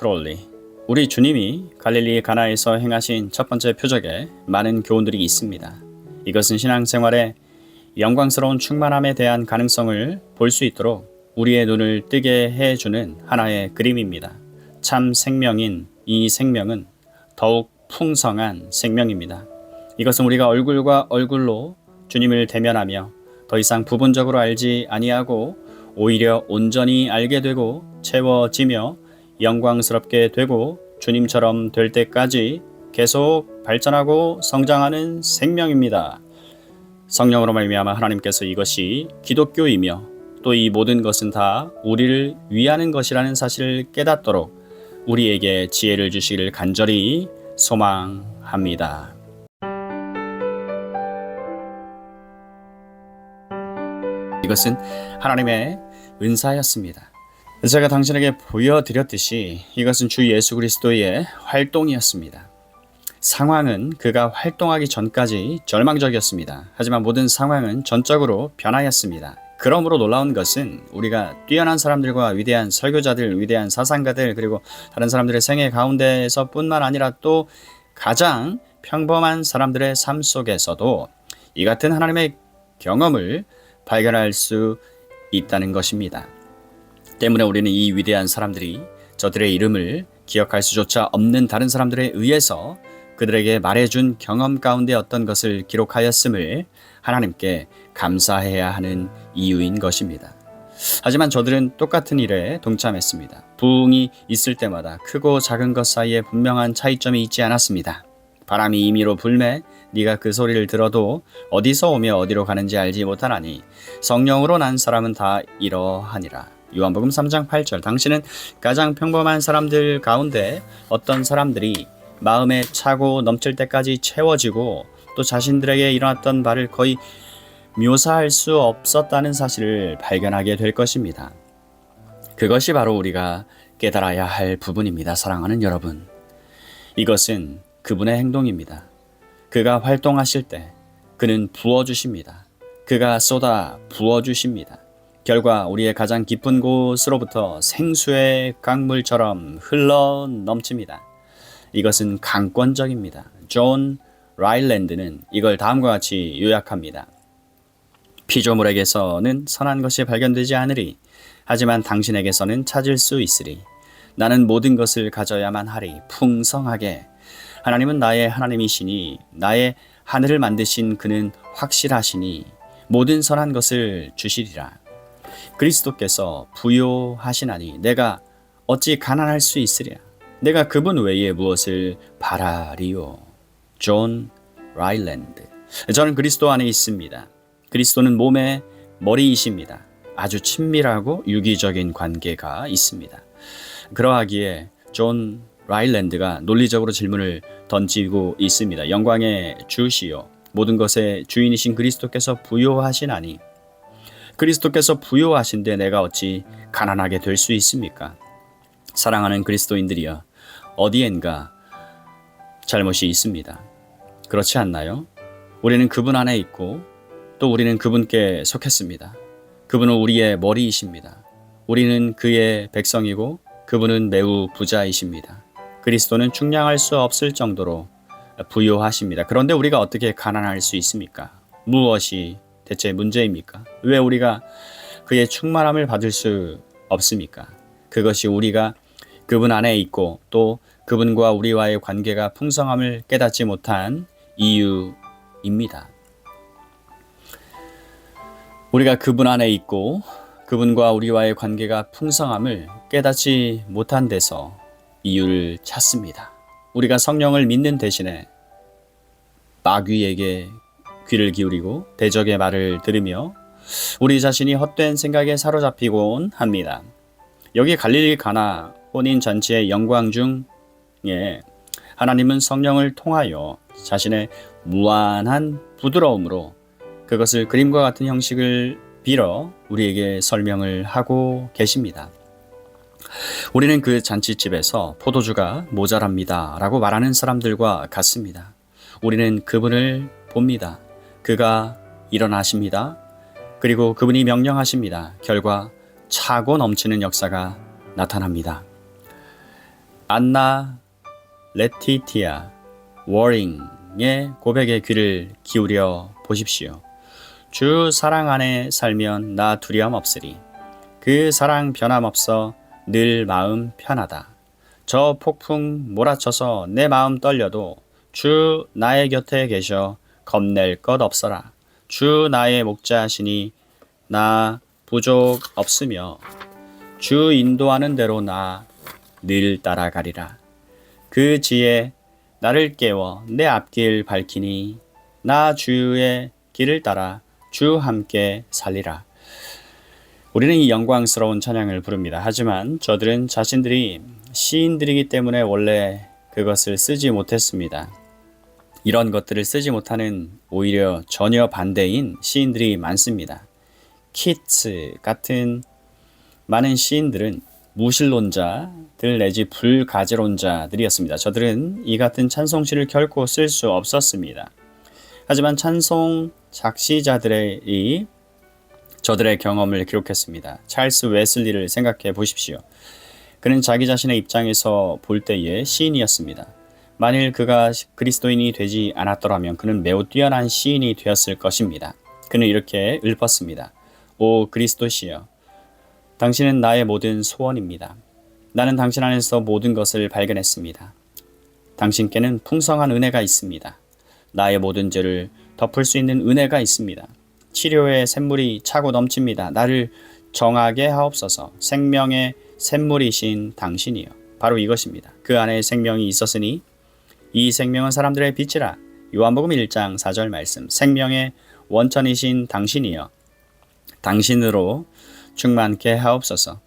크롤리. 우리 주님이 갈릴리 가나에서 행하신 첫 번째 표적에 많은 교훈들이 있습니다. 이것은 신앙생활에 영광스러운 충만함에 대한 가능성을 볼 수 있도록 우리의 눈을 뜨게 해주는 하나의 그림입니다. 참 생명인 이 생명은 더욱 풍성한 생명입니다. 이것은 우리가 얼굴과 얼굴로 주님을 대면하며 더 이상 부분적으로 알지 아니하고 오히려 온전히 알게 되고 채워지며 영광스럽게 되고 주님처럼 될 때까지 계속 발전하고 성장하는 생명입니다. 성령으로 말미암아 하나님께서 이것이 기독교이며 또 이 모든 것은 다 우리를 위하는 것이라는 사실을 깨닫도록 우리에게 지혜를 주시기를 간절히 소망합니다. 이것은 하나님의 은사였습니다. 제가 당신에게 보여드렸듯이 이것은 주 예수 그리스도의 활동이었습니다. 상황은 그가 활동하기 전까지 절망적이었습니다. 하지만 모든 상황은 전적으로 변하였습니다. 그러므로 놀라운 것은 우리가 뛰어난 사람들과 위대한 설교자들, 위대한 사상가들, 그리고 다른 사람들의 생애 가운데에서 뿐만 아니라 또 가장 평범한 사람들의 삶 속에서도 이 같은 하나님의 경험을 발견할 수 있다는 것입니다. 때문에 우리는 이 위대한 사람들이 저들의 이름을 기억할 수조차 없는 다른 사람들에 의해서 그들에게 말해준 경험 가운데 어떤 것을 기록하였음을 하나님께 감사해야 하는 이유인 것입니다. 하지만 저들은 똑같은 일에 동참했습니다. 부흥이 있을 때마다 크고 작은 것 사이에 분명한 차이점이 있지 않았습니다. 바람이 임의로 불매 네가 그 소리를 들어도 어디서 오며 어디로 가는지 알지 못하나니 성령으로 난 사람은 다 이러하니라. 요한복음 3장 8절. 당신은 가장 평범한 사람들 가운데 어떤 사람들이 마음에 차고 넘칠 때까지 채워지고 또 자신들에게 일어났던 바를 거의 묘사할 수 없었다는 사실을 발견하게 될 것입니다. 그것이 바로 우리가 깨달아야 할 부분입니다. 사랑하는 여러분, 이것은 그분의 행동입니다. 그가 활동하실 때 그는 부어주십니다. 그가 쏟아 부어주십니다. 결과 우리의 가장 깊은 곳으로부터 생수의 강물처럼 흘러 넘칩니다. 이것은 강권적입니다. 존 라일랜드는 이걸 다음과 같이 요약합니다. 피조물에게서는 선한 것이 발견되지 않으리. 하지만 당신에게서는 찾을 수 있으리. 나는 모든 것을 가져야만 하리. 풍성하게. 하나님은 나의 하나님이시니 나의 하늘을 만드신 그는 확실하시니 모든 선한 것을 주시리라. 그리스도께서 부요하시나니 내가 어찌 가난할 수 있으랴. 내가 그분 외에 무엇을 바라리요. 존 라일랜드. 저는 그리스도 안에 있습니다. 그리스도는 몸의 머리이십니다. 아주 친밀하고 유기적인 관계가 있습니다. 그러하기에 존 라일랜드가 논리적으로 질문을 던지고 있습니다. 영광의 주시요 모든 것의 주인이신 그리스도께서 부요하시나니 그리스도께서 부요하신데 내가 어찌 가난하게 될 수 있습니까? 사랑하는 그리스도인들이여, 어디엔가 잘못이 있습니다. 그렇지 않나요? 우리는 그분 안에 있고 또 우리는 그분께 속했습니다. 그분은 우리의 머리이십니다. 우리는 그의 백성이고 그분은 매우 부자이십니다. 그리스도는 충량할 수 없을 정도로 부요하십니다. 그런데 우리가 어떻게 가난할 수 있습니까? 무엇이 대체 문제입니까? 왜 우리가 그의 충만함을 받을 수 없습니까? 그것이 우리가 그분 안에 있고 또 그분과 우리와의 관계가 풍성함을 깨닫지 못한 이유입니다. 우리가 그분 안에 있고 그분과 우리와의 관계가 풍성함을 깨닫지 못한 데서 이유를 찾습니다. 우리가 성령을 믿는 대신에 마귀에게 귀를 기울이고 대적의 말을 들으며 우리 자신이 헛된 생각에 사로잡히곤 합니다. 여기 갈릴리 가나 혼인잔치의 영광 중에 하나님은 성령을 통하여 자신의 무한한 부드러움으로 그것을 그림과 같은 형식을 빌어 우리에게 설명을 하고 계십니다. 우리는 그 잔치집에서 포도주가 모자랍니다 라고 말하는 사람들과 같습니다. 우리는 그분을 봅니다. 그가 일어나십니다. 그리고 그분이 명령하십니다. 결과 차고 넘치는 역사가 나타납니다. 안나 레티티아 워링의 고백에 귀를 기울여 보십시오. 주 사랑 안에 살면 나 두려움 없으리. 그 사랑 변함없어 늘 마음 편하다. 저 폭풍 몰아쳐서 내 마음 떨려도 주 나의 곁에 계셔 겁낼 것 없어라. 주 나의 목자시니 나 부족 없으며 주 인도하는 대로 나 늘 따라가리라. 그 지혜 나를 깨워 내 앞길 밝히니 나 주의 길을 따라 주 함께 살리라. 우리는 이 영광스러운 찬양을 부릅니다. 하지만 저들은 자신들이 시인들이기 때문에 원래 그것을 쓰지 못했습니다. 이런 것들을 쓰지 못하는 오히려 전혀 반대인 시인들이 많습니다. 키츠 같은 많은 시인들은 무신론자들 내지 불가지론자들이었습니다. 저들은 이 같은 찬송시를 결코 쓸 수 없었습니다. 하지만 찬송 작시자들이 저들의 경험을 기록했습니다. 찰스 웨슬리를 생각해 보십시오. 그는 자기 자신의 입장에서 볼 때의 시인이었습니다. 만일 그가 그리스도인이 되지 않았더라면 그는 매우 뛰어난 시인이 되었을 것입니다. 그는 이렇게 읊었습니다. 오 그리스도시여, 당신은 나의 모든 소원입니다. 나는 당신 안에서 모든 것을 발견했습니다. 당신께는 풍성한 은혜가 있습니다. 나의 모든 죄를 덮을 수 있는 은혜가 있습니다. 치료의 샘물이 차고 넘칩니다. 나를 정하게 하옵소서. 생명의 샘물이신 당신이요. 바로 이것입니다. 그 안에 생명이 있었으니 이 생명은 사람들의 빛이라. 요한복음 1장 4절 말씀. 생명의 원천이신 당신이요. 당신으로 충만케 하옵소서.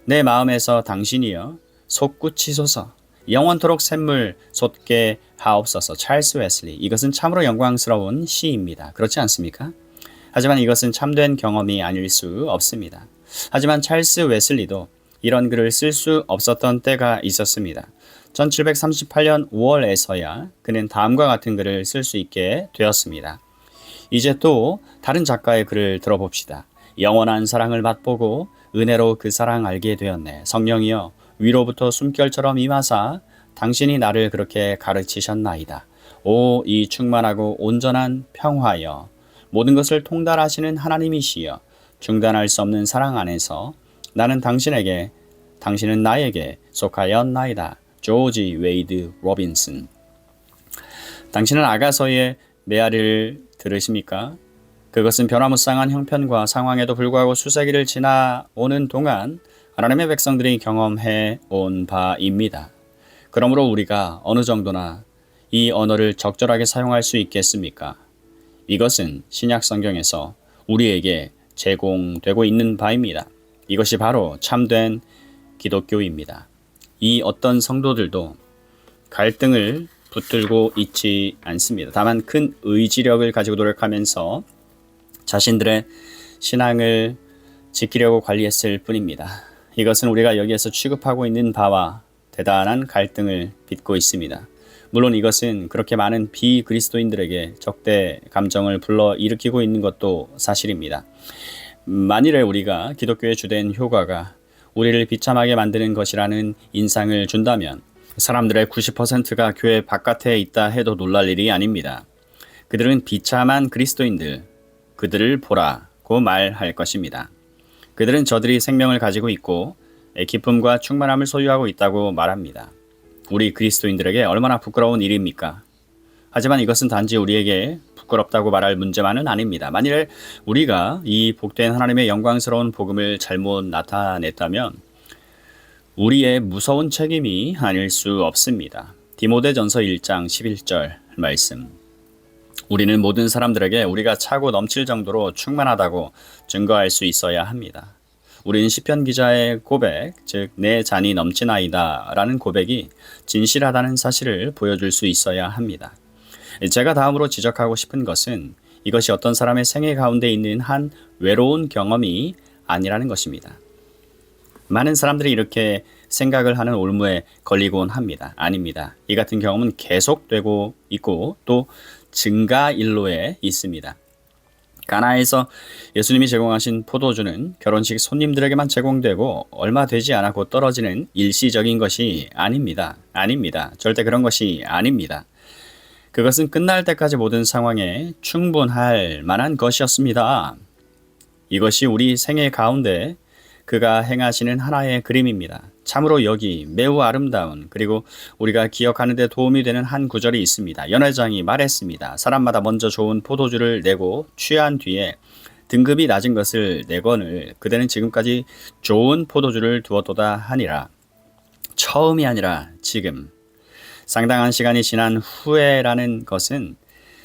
내 마음에서 당신이여 솟구치소서. 영원토록 샘물 솟게 하옵소서. 찰스 웨슬리. 이것은 참으로 영광스러운 시입니다. 그렇지 않습니까? 하지만 이것은 참된 경험이 아닐 수 없습니다. 하지만 찰스 웨슬리도 이런 글을 쓸 수 없었던 때가 있었습니다. 1738년 5월에서야 그는 다음과 같은 글을 쓸 수 있게 되었습니다. 이제 또 다른 작가의 글을 들어봅시다. 영원한 사랑을 맛보고 은혜로 그 사랑 알게 되었네. 성령이여 위로부터 숨결처럼 임하사 당신이 나를 그렇게 가르치셨나이다. 오 이 충만하고 온전한 평화여, 모든 것을 통달하시는 하나님이시여, 중단할 수 없는 사랑 안에서 나는 당신에게, 당신은 나에게 속하였나이다. 조지 웨이드 로빈슨. 당신은 아가서의 메아리를 들으십니까? 그것은 변화무쌍한 형편과 상황에도 불구하고 수세기를 지나오는 동안 하나님의 백성들이 경험해 온 바입니다. 그러므로 우리가 어느 정도나 이 언어를 적절하게 사용할 수 있겠습니까? 이것은 신약 성경에서 우리에게 제공되고 있는 바입니다. 이것이 바로 참된 기독교입니다. 이 어떤 성도들도 갈등을 붙들고 있지 않습니다. 다만 큰 의지력을 가지고 노력하면서 자신들의 신앙을 지키려고 관리했을 뿐입니다. 이것은 우리가 여기에서 취급하고 있는 바와 대단한 갈등을 빚고 있습니다. 물론 이것은 그렇게 많은 비그리스도인들에게 적대 감정을 불러일으키고 있는 것도 사실입니다. 만일에 우리가 기독교의 주된 효과가 우리를 비참하게 만드는 것이라는 인상을 준다면 사람들의 90%가 교회 바깥에 있다 해도 놀랄 일이 아닙니다. 그들은 비참한 그리스도인들, 그들을 보라고 말할 것입니다. 그들은 저들이 생명을 가지고 있고 기쁨과 충만함을 소유하고 있다고 말합니다. 우리 그리스도인들에게 얼마나 부끄러운 일입니까? 하지만 이것은 단지 우리에게 부끄럽다고 말할 문제만은 아닙니다. 만일 우리가 이 복된 하나님의 영광스러운 복음을 잘못 나타냈다면 우리의 무서운 책임이 아닐 수 없습니다. 디모데전서 1장 11절 말씀. 우리는 모든 사람들에게 우리가 차고 넘칠 정도로 충만하다고 증거할 수 있어야 합니다. 우리는 시편 기자의 고백, 즉 내 잔이 넘치나이다 라는 고백이 진실하다는 사실을 보여줄 수 있어야 합니다. 제가 다음으로 지적하고 싶은 것은 이것이 어떤 사람의 생애 가운데 있는 한 외로운 경험이 아니라는 것입니다. 많은 사람들이 이렇게 생각을 하는 올무에 걸리곤 합니다. 아닙니다. 이 같은 경험은 계속되고 있고 또 증가일로에 있습니다. 가나에서 예수님이 제공하신 포도주는 결혼식 손님들에게만 제공되고 얼마 되지 않아 곧 떨어지는 일시적인 것이 아닙니다. 아닙니다. 절대 그런 것이 아닙니다. 그것은 끝날 때까지 모든 상황에 충분할 만한 것이었습니다. 이것이 우리 생애 가운데 그가 행하시는 하나의 그림입니다. 참으로 여기 매우 아름다운 그리고 우리가 기억하는 데 도움이 되는 한 구절이 있습니다. 연회장이 말했습니다. 사람마다 먼저 좋은 포도주를 내고 취한 뒤에 등급이 낮은 것을 내거늘 그대는 지금까지 좋은 포도주를 두었도다 하니라. 처음이 아니라 지금. 상당한 시간이 지난 후에라는 것은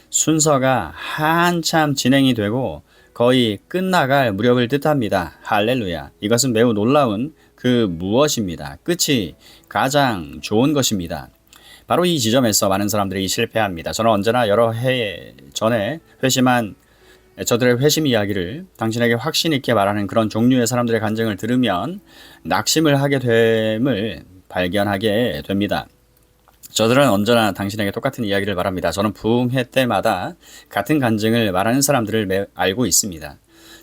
순서가 한참 진행이 되고 거의 끝나갈 무렵을 뜻합니다. 할렐루야. 이것은 매우 놀라운 그 무엇입니다. 끝이 가장 좋은 것입니다. 바로 이 지점에서 많은 사람들이 실패합니다. 저는 언제나 여러 해 전에 회심한 저들의 회심 이야기를 당신에게 확신 있게 말하는 그런 종류의 사람들의 간증을 들으면 낙심을 하게 됨을 발견하게 됩니다. 저들은 언제나 당신에게 똑같은 이야기를 말합니다. 저는 부흥회 때마다 같은 간증을 말하는 사람들을 알고 있습니다.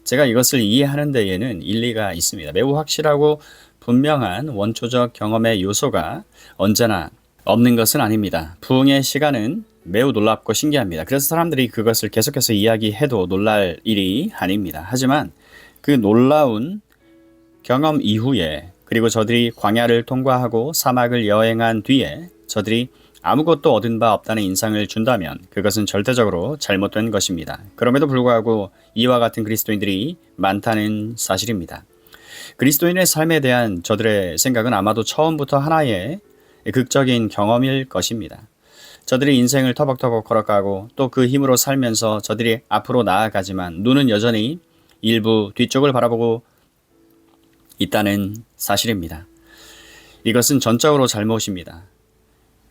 제가 이것을 이해하는 데에는 일리가 있습니다. 매우 확실하고 분명한 원초적 경험의 요소가 언제나 없는 것은 아닙니다. 부흥의 시간은 매우 놀랍고 신기합니다. 그래서 사람들이 그것을 계속해서 이야기해도 놀랄 일이 아닙니다. 하지만 그 놀라운 경험 이후에 그리고 저들이 광야를 통과하고 사막을 여행한 뒤에 저들이 아무것도 얻은 바 없다는 인상을 준다면 그것은 절대적으로 잘못된 것입니다. 그럼에도 불구하고 이와 같은 그리스도인들이 많다는 사실입니다. 그리스도인의 삶에 대한 저들의 생각은 아마도 처음부터 하나의 극적인 경험일 것입니다. 저들이 인생을 터벅터벅 걸어가고 또 그 힘으로 살면서 저들이 앞으로 나아가지만 눈은 여전히 일부 뒤쪽을 바라보고 있다는 사실입니다. 이것은 전적으로 잘못입니다.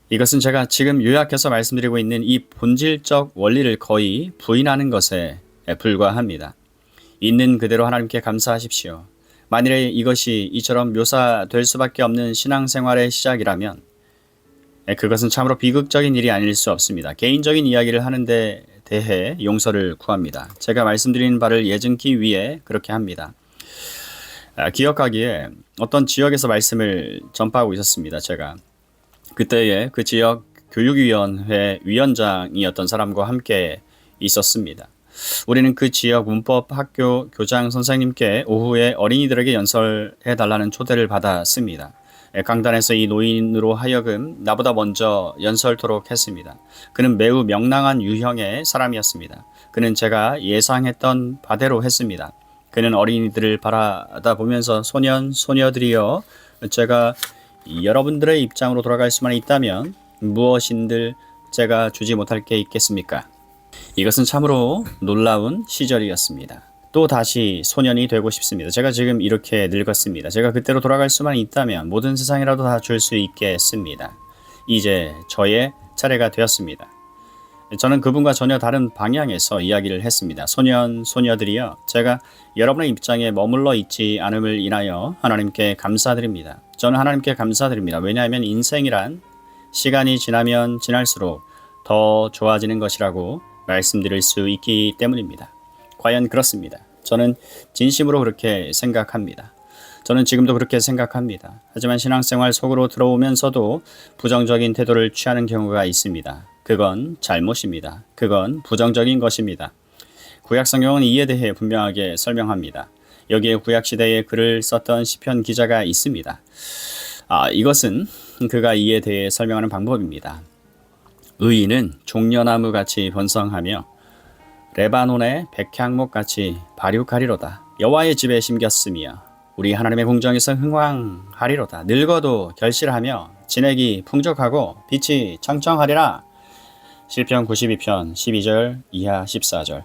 이것은 제가 지금 요약해서 말씀드리고 있는 이 본질적 원리를 거의 부인하는 것에 불과합니다. 있는 그대로 하나님께 감사하십시오. 만일에 이것이 이처럼 묘사될 수밖에 없는 신앙생활의 시작이라면 그것은 참으로 비극적인 일이 아닐 수 없습니다. 개인적인 이야기를 하는 데 대해 용서를 구합니다. 제가 말씀드린 바를 예증기 위해 그렇게 합니다. 기억하기에 어떤 지역에서 말씀을 전파하고 있었습니다. 제가 그때에 그 지역 교육위원회 위원장이었던 사람과 함께 있었습니다. 우리는 그 지역 문법 학교 교장 선생님께 오후에 어린이들에게 연설해 달라는 초대를 받았습니다. 강단에서 이 노인으로 하여금 나보다 먼저 연설토록 했습니다. 그는 매우 명랑한 유형의 사람이었습니다. 그는 제가 예상했던 바대로 했습니다. 그는 어린이들을 바라다 보면서 소년, 소녀들이여 제가 여러분들의 입장으로 돌아갈 수만 있다면 무엇인들 제가 주지 못할 게 있겠습니까? 이것은 참으로 놀라운 시절이었습니다. 또 다시 소년이 되고 싶습니다. 제가 지금 이렇게 늙었습니다. 제가 그때로 돌아갈 수만 있다면 모든 세상이라도 다 줄 수 있겠습니다. 이제 저의 차례가 되었습니다. 저는 그분과 전혀 다른 방향에서 이야기를 했습니다. 소년, 소녀들이여 제가 여러분의 입장에 머물러 있지 않음을 인하여 하나님께 감사드립니다. 저는 하나님께 감사드립니다. 왜냐하면 인생이란 시간이 지나면 지날수록 더 좋아지는 것이라고 말씀드릴 수 있기 때문입니다. 과연 그렇습니다. 저는 진심으로 그렇게 생각합니다. 저는 지금도 그렇게 생각합니다. 하지만 신앙생활 속으로 들어오면서도 부정적인 태도를 취하는 경우가 있습니다. 그건 잘못입니다. 그건 부정적인 것입니다. 구약성경은 이에 대해 분명하게 설명합니다. 여기에 구약시대에 글을 썼던 시편 기자가 있습니다. 이것은 그가 이에 대해 설명하는 방법입니다. 의인은 종려나무같이 번성하며 레바논의 백향목같이 발육하리로다. 여호와의 집에 심겼으며 우리 하나님의 궁정에서 흥왕하리로다. 늙어도 결실하며 진액이 풍족하고 빛이 청청하리라. 시편 92편 12절 이하 14절.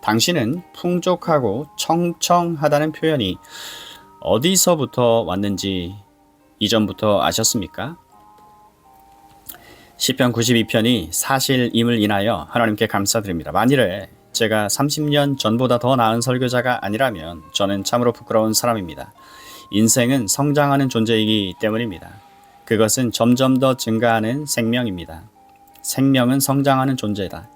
당신은 풍족하고 청청하다는 표현이 어디서부터 왔는지 이전부터 아셨습니까? 시편 92편이 사실임을 인하여 하나님께 감사드립니다. 만일에 제가 30년 전보다 더 나은 설교자가 아니라면 저는 참으로 부끄러운 사람입니다. 인생은 성장하는 존재이기 때문입니다. 그것은 점점 더 증가하는 생명입니다. 생명은 성장하는 존재다.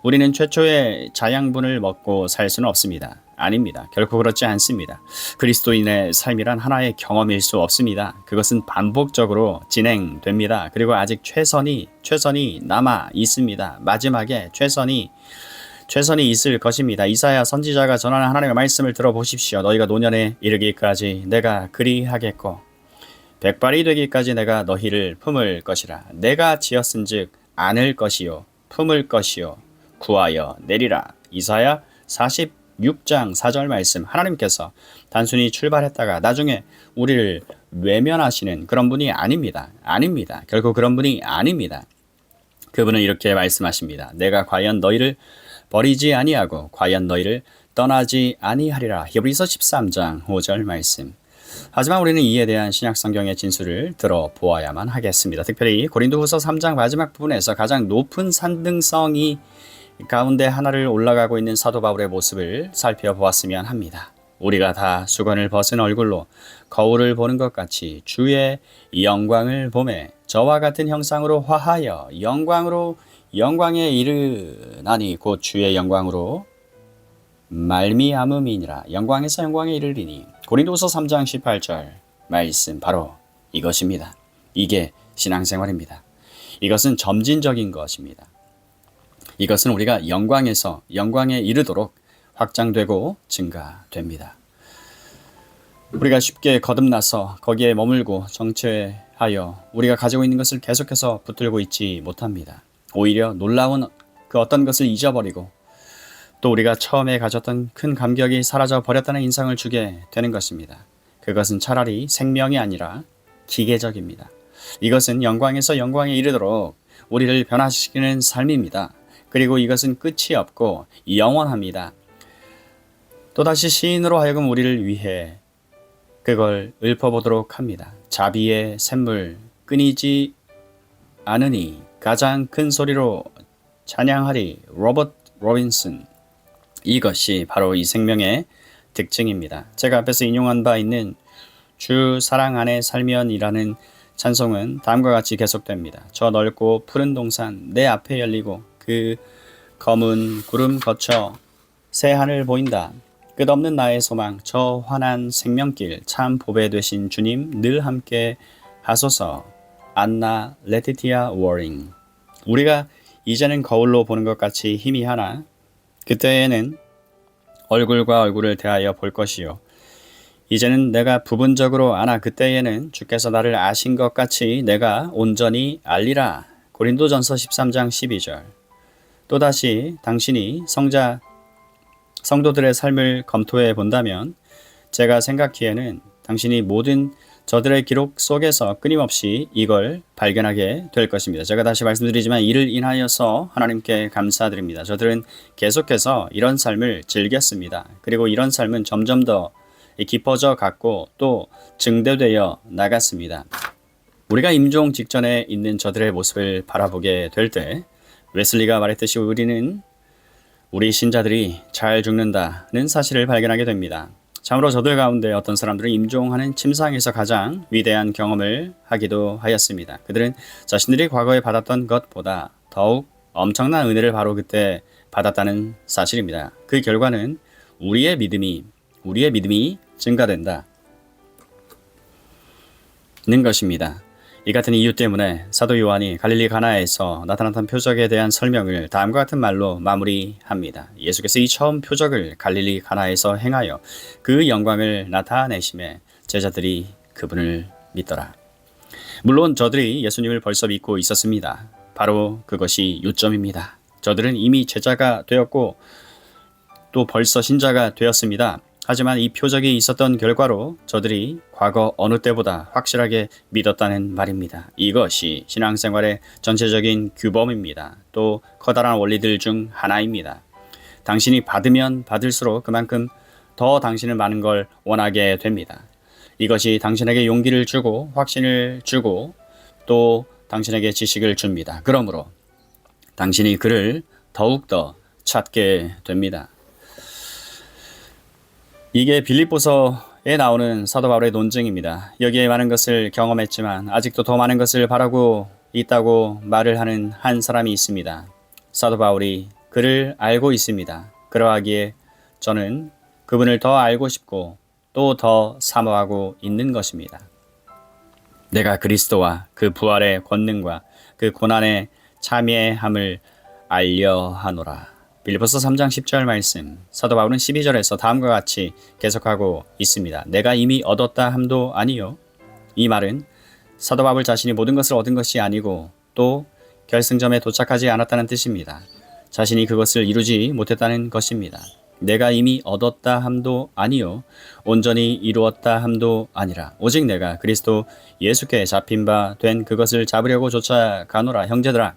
우리는 최초의 자양분을 먹고 살 수는 없습니다. 아닙니다. 결코 그렇지 않습니다. 그리스도인의 삶이란 하나의 경험일 수 없습니다. 그것은 반복적으로 진행됩니다. 그리고 아직 최선이 남아 있습니다. 마지막에 최선이 있을 것입니다. 이사야 선지자가 전하는 하나님의 말씀을 들어보십시오. 너희가 노년에 이르기까지 내가 그리하겠고 백발이 되기까지 내가 너희를 품을 것이라. 내가 지었은즉 안을 것이요 품을 것이요 구하여 내리라. 이사야 46장 4절 말씀. 하나님께서 단순히 출발했다가 나중에 우리를 외면하시는 그런 분이 아닙니다. 결코 그런 분이 아닙니다. 그분은 이렇게 말씀하십니다. 내가 과연 너희를 버리지 아니하고 과연 너희를 떠나지 아니하리라. 히브리서 13장 5절 말씀. 하지만 우리는 이에 대한 신약 성경의 진술을 들어보아야만 하겠습니다. 특별히 고린도후서 3장 마지막 부분에서 가장 높은 산등성이 가운데 하나를 올라가고 있는 사도 바울의 모습을 살펴보았으면 합니다. 우리가 다 수건을 벗은 얼굴로 거울을 보는 것 같이 주의 영광을 보매 저와 같은 형상으로 화하여 영광에 이르나니 곧 주의 영광으로 말미암음이니라. 영광에서 영광에 이르리니. 고린도후서 3장 18절 말씀 바로 이것입니다. 이게 신앙생활입니다. 이것은 점진적인 것입니다. 이것은 우리가 영광에서 영광에 이르도록 확장되고 증가됩니다. 우리가 쉽게 거듭나서 거기에 머물고 정체하여 우리가 가지고 있는 것을 계속해서 붙들고 있지 못합니다. 오히려 놀라운 그 어떤 것을 잊어버리고 또 우리가 처음에 가졌던 큰 감격이 사라져 버렸다는 인상을 주게 되는 것입니다. 그것은 차라리 생명이 아니라 기계적입니다. 이것은 영광에서 영광에 이르도록 우리를 변화시키는 삶입니다. 그리고 이것은 끝이 없고 영원합니다. 또다시 시인으로 하여금 우리를 위해 그걸 읊어보도록 합니다. 자비의 샘물 끊이지 않으니 가장 큰 소리로 찬양하리. 로버트 로빈슨. 이것이 바로 이 생명의 특징입니다. 제가 앞에서 인용한 바 있는 주 사랑 안에 살면이라는 찬송은 다음과 같이 계속됩니다. 저 넓고 푸른 동산 내 앞에 열리고 그 검은 구름 거쳐 새 하늘 보인다. 끝없는 나의 소망 저 환한 생명길 참 보배 되신 주님 늘 함께 하소서. 안나 레티티아 워링. 우리가 이제는 거울로 보는 것 같이 힘이 하나 그때에는 얼굴과 얼굴을 대하여 볼 것이요. 이제는 내가 부분적으로 아나 그때에는 주께서 나를 아신 것 같이 내가 온전히 알리라. 고린도전서 13장 12절. 또다시 당신이 성도들의 삶을 검토해 본다면 제가 생각하기에는 당신이 모든 저들의 기록 속에서 끊임없이 이걸 발견하게 될 것입니다. 제가 다시 말씀드리지만 이를 인하여서 하나님께 감사드립니다. 저들은 계속해서 이런 삶을 즐겼습니다. 그리고 이런 삶은 점점 더 깊어져 갔고 또 증대되어 나갔습니다. 우리가 임종 직전에 있는 저들의 모습을 바라보게 될 때 웨슬리가 말했듯이 우리 신자들이 잘 죽는다는 사실을 발견하게 됩니다. 참으로 저들 가운데 어떤 사람들은 임종하는 침상에서 가장 위대한 경험을 하기도 하였습니다. 그들은 자신들이 과거에 받았던 것보다 더욱 엄청난 은혜를 바로 그때 받았다는 사실입니다. 그 결과는 우리의 믿음이 증가된다는 것입니다. 이 같은 이유 때문에 사도 요한이 갈릴리 가나에서 나타났던 표적에 대한 설명을 다음과 같은 말로 마무리합니다. 예수께서 이 처음 표적을 갈릴리 가나에서 행하여 그 영광을 나타내심에 제자들이 그분을 믿더라. 물론 저들이 예수님을 벌써 믿고 있었습니다. 바로 그것이 요점입니다. 저들은 이미 제자가 되었고 또 벌써 신자가 되었습니다. 하지만 이 표적이 있었던 결과로 저들이 과거 어느 때보다 확실하게 믿었다는 말입니다. 이것이 신앙생활의 전체적인 규범입니다. 또 커다란 원리들 중 하나입니다. 당신이 받으면 받을수록 그만큼 더 당신은 많은 걸 원하게 됩니다. 이것이 당신에게 용기를 주고 확신을 주고 또 당신에게 지식을 줍니다. 그러므로 당신이 그를 더욱더 찾게 됩니다. 이게 빌립보서에 나오는 사도 바울의 논증입니다. 여기에 많은 것을 경험했지만 아직도 더 많은 것을 바라고 있다고 말을 하는 한 사람이 있습니다. 사도 바울이 그를 알고 있습니다. 그러하기에 저는 그분을 더 알고 싶고 또 더 사모하고 있는 것입니다. 내가 그리스도와 그 부활의 권능과 그 고난의 참여함을 알려 하노라. 빌립보서 3장 10절 말씀. 사도 바울은 12절에서 다음과 같이 계속하고 있습니다. 내가 이미 얻었다 함도 아니요. 이 말은 사도 바울 자신이 모든 것을 얻은 것이 아니고 또 결승점에 도착하지 않았다는 뜻입니다. 자신이 그것을 이루지 못했다는 것입니다. 내가 이미 얻었다 함도 아니요 온전히 이루었다 함도 아니라 오직 내가 그리스도 예수께 잡힌 바 된 그것을 잡으려고 쫓아가노라. 형제들아,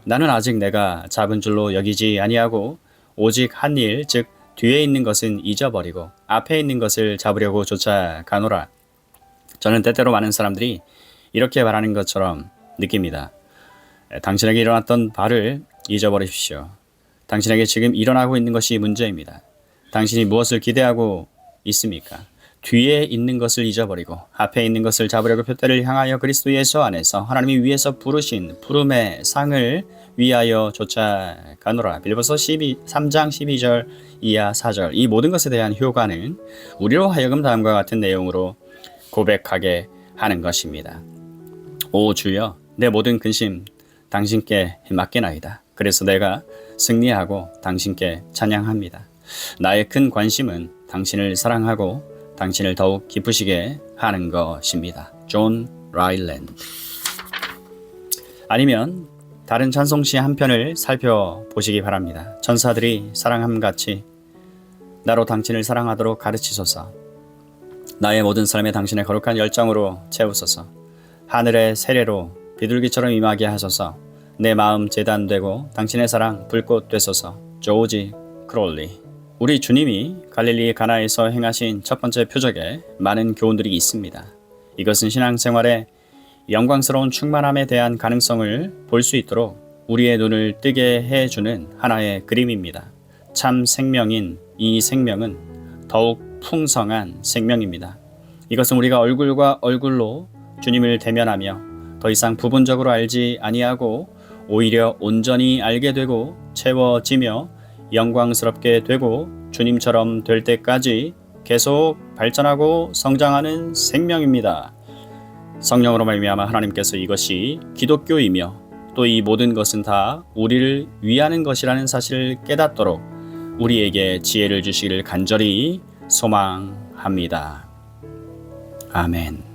나는 아직 내가 잡은 줄로 여기지 아니하고 오직 한 일, 즉 뒤에 있는 것은 잊어버리고 앞에 있는 것을 잡으려고 쫓아가노라. 저는 때때로 많은 사람들이 이렇게 말하는 것처럼 느낍니다. 당신에게 일어났던 바를 잊어버리십시오. 당신에게 지금 일어나고 있는 것이 문제입니다. 당신이 무엇을 기대하고 있습니까? 뒤에 있는 것을 잊어버리고 앞에 있는 것을 잡으려고 표대를 향하여 그리스도 예수 안에서 하나님이 위에서 부르신 부름의 상을 위하여 쫓아가노라. 빌립보서 3장 12절 이하 4절. 이 모든 것에 대한 효과는 우리로 하여금 다음과 같은 내용으로 고백하게 하는 것입니다. 오 주여, 내 모든 근심 당신께 맡기나이다. 그래서 내가 승리하고 당신께 찬양합니다. 나의 큰 관심은 당신을 사랑하고 당신을 더욱 기쁘시게 하는 것입니다. 존 라일랜드. 아니면 다른 찬송시 한 편을 살펴보시기 바랍니다. 천사들이 사랑함같이 나로 당신을 사랑하도록 가르치소서. 나의 모든 삶에 당신의 거룩한 열정으로 채우소서. 하늘의 세례로 비둘기처럼 임하게 하소서. 내 마음 제단되고 당신의 사랑 불꽃 되소서. 조지 크롤리. 우리 주님이 갈릴리 가나에서 행하신 첫 번째 표적에 많은 교훈들이 있습니다. 이것은 신앙생활의 영광스러운 충만함에 대한 가능성을 볼 수 있도록 우리의 눈을 뜨게 해주는 하나의 그림입니다. 참 생명인 이 생명은 더욱 풍성한 생명입니다. 이것은 우리가 얼굴과 얼굴로 주님을 대면하며 더 이상 부분적으로 알지 아니하고 오히려 온전히 알게 되고 채워지며 영광스럽게 되고 주님처럼 될 때까지 계속 발전하고 성장하는 생명입니다. 성령으로 말미암아 하나님께서 이것이 기독교이며 또 이 모든 것은 다 우리를 위하는 것이라는 사실을 깨닫도록 우리에게 지혜를 주시기를 간절히 소망합니다. 아멘.